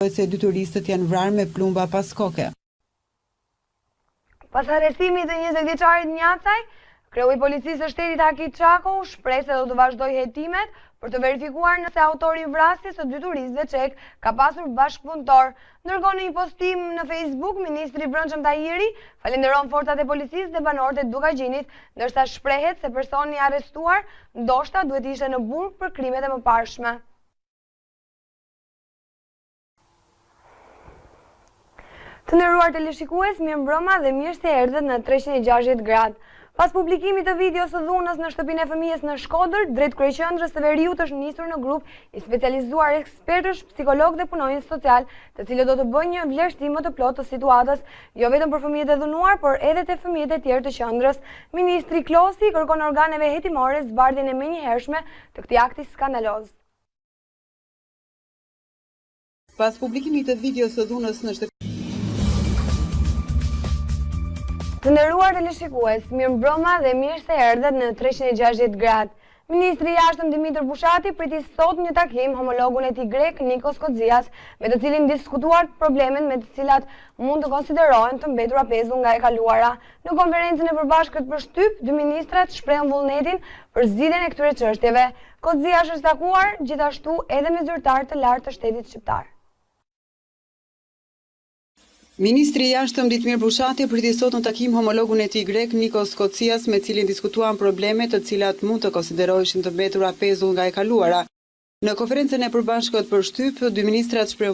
Se dy turistët janë vrarë me plumba pas koke. Pas arrestimit të 20 vjeçarit Njacaj, kreu i policisë së shtetit Akit Çako shpreh se do të vazhdojë hetimet për të verifikuar nëse autori i vrasjes së dy turistëve çek ka pasur bashkëpunëtor. Ndërkohë në një postim në Facebook, ministri i Brendshëm Tahiri falenderon forcat e policisë dhe banorët e Dukagjinit, ndërsa shprehet se personi i arrestuar ndoshta duhet ishte në burg për krimet e mëparshme. Të nderuar teleshikues, mirëmbrëma dhe mirë se erdhët në 360 gradë. Pas publikimit të videos së dhunës në shtëpinë e fëmijës në Shkodër, drejt kryeqendrës së Veriut është nisur në grup i specializuar ekspertësh, psikolog dhe punonjës social, të cilët do të bëjnë një vlerësim më të plotë të situatës, jo vetëm për fëmijët e dhunuar, por edhe te fëmijët e tjerë të qendrës. Ministri Klosi kërkon organeve hetimore zbardhjen e menjëhershme të këtij akti skandaloz. Pas publikimit të videos së dhunës në shtëpinë Të nderuar teleshikues, mirëmbrëma dhe mirë se erdhët në 360 gradë. Ministri i Jashtëm Dimitër Bushati priti sot një takim homologun e tij grek Nikos Kodzias, me të cilin diskutuar problemet me të cilat mund të konsiderohen të mbetura pezull nga e kaluara. Në konferencën e përbashkët për shtyp, dy ministrat shprehën vullnetin për zgjidhjen e këtyre çështjeve. Kodzias është takuar gjithashtu edhe me zyrtar të lartë të shtetit shqiptar. Ministri i Jashtëm Dimitër Bushati priti sot në takim homologun e tij grek Nikos Kodzias, me cilin diskutuan probleme të cilat mund të konsideroheshin të mbetura pezull nga e kaluara. Në konferencën e përbashkët për shtyp, dy ministrat